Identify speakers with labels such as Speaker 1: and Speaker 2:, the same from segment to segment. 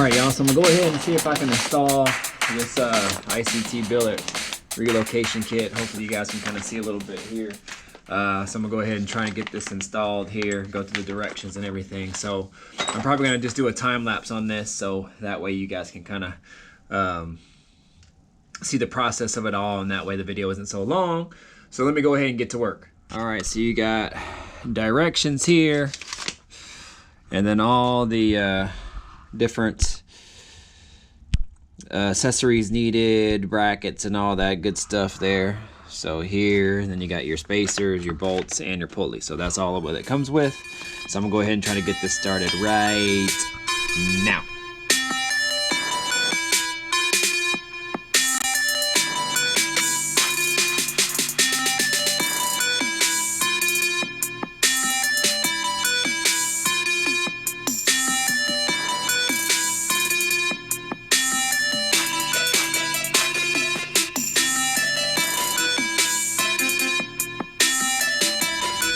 Speaker 1: Alright y'all, so I'm going to go ahead and see if I can install this Ict Billet relocation kit. Hopefully you guys can kind of see a little bit here. So I'm going to go ahead and try and get this installed here, go through the directions and everything. So I'm probably going to just do a time lapse on this so that way you guys can kind of see the process of it all, and that way the video isn't so long. So let me go ahead and get to work. Alright, so you got directions here and then all the different accessories needed, brackets and all that good stuff there. So here, and then you got your spacers, your bolts, and your pulley. So that's all of what it comes with. So I'm gonna go ahead and try to get this started right now.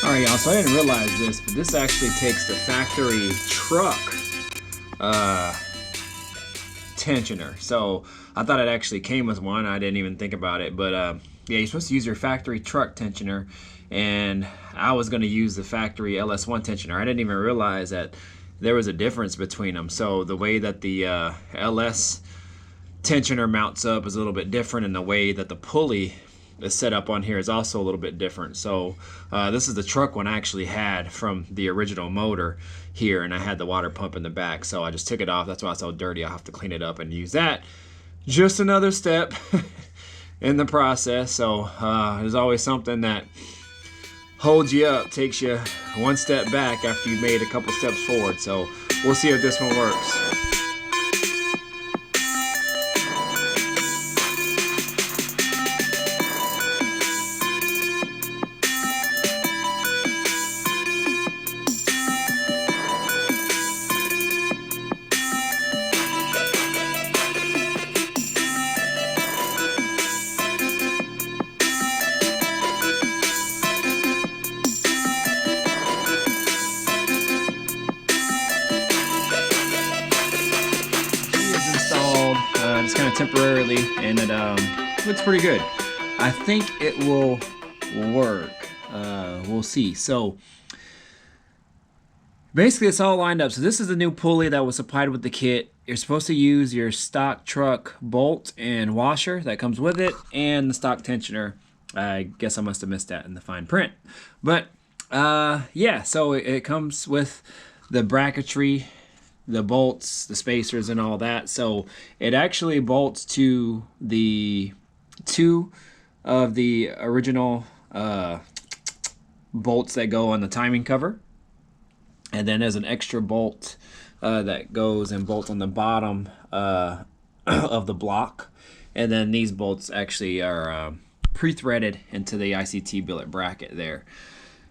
Speaker 1: Alright y'all, so I didn't realize this, but this actually takes the factory truck tensioner. So I thought it actually came with one. I didn't even think about it, but yeah, you're supposed to use your factory truck tensioner, and I was going to use the factory LS1 tensioner. I didn't even realize that there was a difference between them. So the way that the LS tensioner mounts up is a little bit different, and the way that the pulley is set up on here is also a little bit different. So this is the truck one I actually had from the original motor here, and I had the water pump in the back, so I just took it off. That's why it's so dirty. I'll have to clean it up and use that. Just another step in the process. So there's always something that holds you up, takes you one step back after you've made a couple steps forward. So we'll see if this one works. Just kind of temporarily, and it looks pretty good. I think it will work. We'll see. So basically it's all lined up. So this is the new pulley that was supplied with the kit. You're supposed to use your stock truck bolt and washer that comes with it, and the stock tensioner. I guess I must have missed that in the fine print, but yeah, so it comes with the bracketry, the bolts, the spacers, and all that. So it actually bolts to the two of the original bolts that go on the timing cover, and then there's an extra bolt that goes and bolts on the bottom of the block, and then these bolts actually are pre-threaded into the Ict Billet bracket there,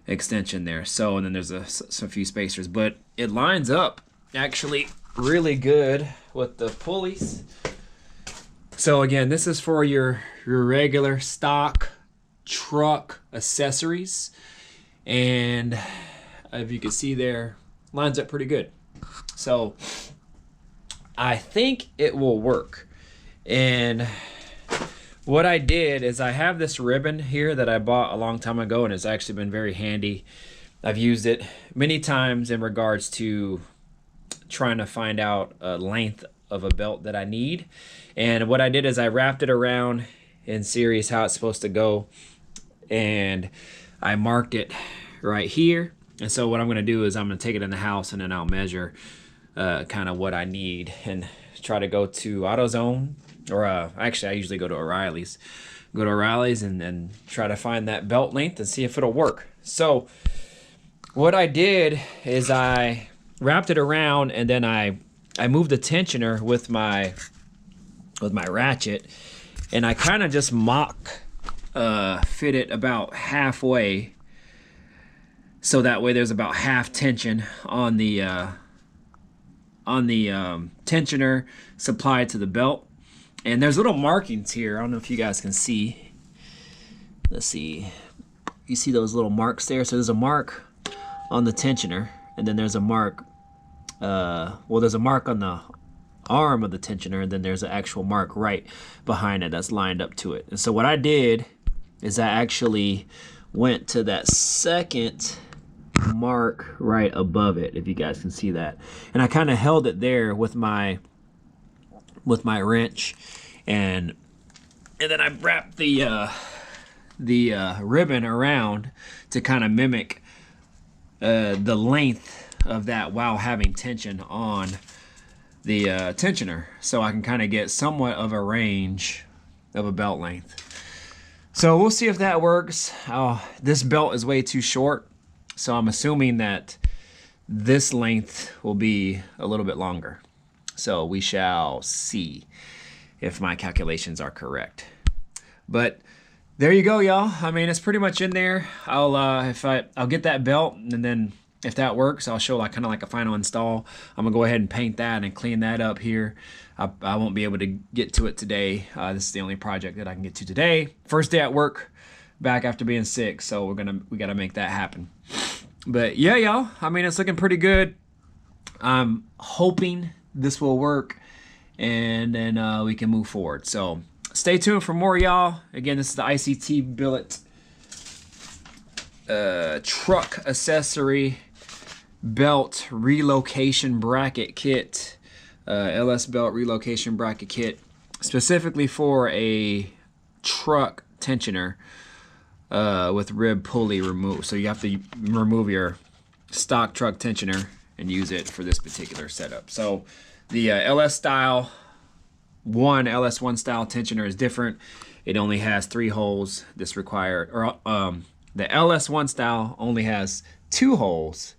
Speaker 1: extension there. So, and then there's a few spacers, but it lines up actually really good with the pulleys. So again, this is for your regular stock truck accessories, and if you can see there, lines up pretty good. So I think it will work. And what I did is I have this ribbon here that I bought a long time ago, and it's actually been very handy. I've used it many times in regards to trying to find out a length of a belt that I need. And what I did is I wrapped it around in series how it's supposed to go, and I marked it right here. And so what I'm going to do is I'm going to take it in the house, and then I'll measure kind of what I need and try to go to AutoZone, or actually I usually go to O'Reilly's. Go to O'Reilly's and try to find that belt length and see if it'll work. So what I did is I wrapped it around, and then I moved the tensioner with my ratchet, and I kind of just mock fit it about halfway, so that way there's about half tension on the tensioner supplied to the belt. And there's little markings here. I don't know if you guys can see. Let's see. You see those little marks there? So there's a mark on the tensioner, and then there's a mark, well, there's a mark on arm of the tensioner, and then there's an actual mark right behind it that's lined up to it. And so what I did is I actually went to that second mark right above it, if you guys can see that, and I kind of held it there with my wrench, and then I wrapped the ribbon around to kind of mimic the length of that while having tension on the tensioner, so I can kind of get somewhat of a range of a belt length. So we'll see if that works. This belt is way too short, so I'm assuming that this length will be a little bit longer. So we shall see if my calculations are correct. But there you go, y'all. I mean, it's pretty much in there. I'll get that belt, and then if that works, I'll show kind of like a final install. I'm gonna go ahead and paint that and clean that up here. I won't be able to get to it today. This is the only project that I can get to today. First day at work, back after being sick, so we gotta make that happen. But yeah, y'all. I mean, it's looking pretty good. I'm hoping this will work, and then we can move forward. So stay tuned for more, y'all. Again, this is the Ict Billet truck accessory belt relocation bracket kit, LS belt relocation bracket kit, specifically for a truck tensioner with rib pulley removed. So you have to remove your stock truck tensioner and use it for this particular setup. So the LS1 style tensioner is different. It only has 3 holes. This required, or the LS1 style only has 2 holes.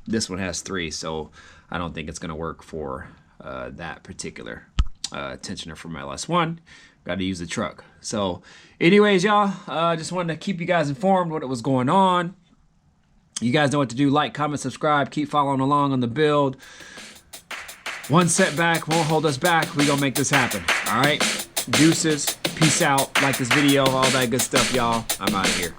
Speaker 1: This one has 3, so I don't think it's gonna work for that particular tensioner from LS1. Got to use the truck. So anyways, y'all, just wanted to keep you guys informed what was going on. You guys know what to do. Like, comment, subscribe. Keep following along on the build. One setback won't hold us back. We gonna make this happen. All right? Deuces. Peace out. Like this video. All that good stuff, y'all. I'm out of here.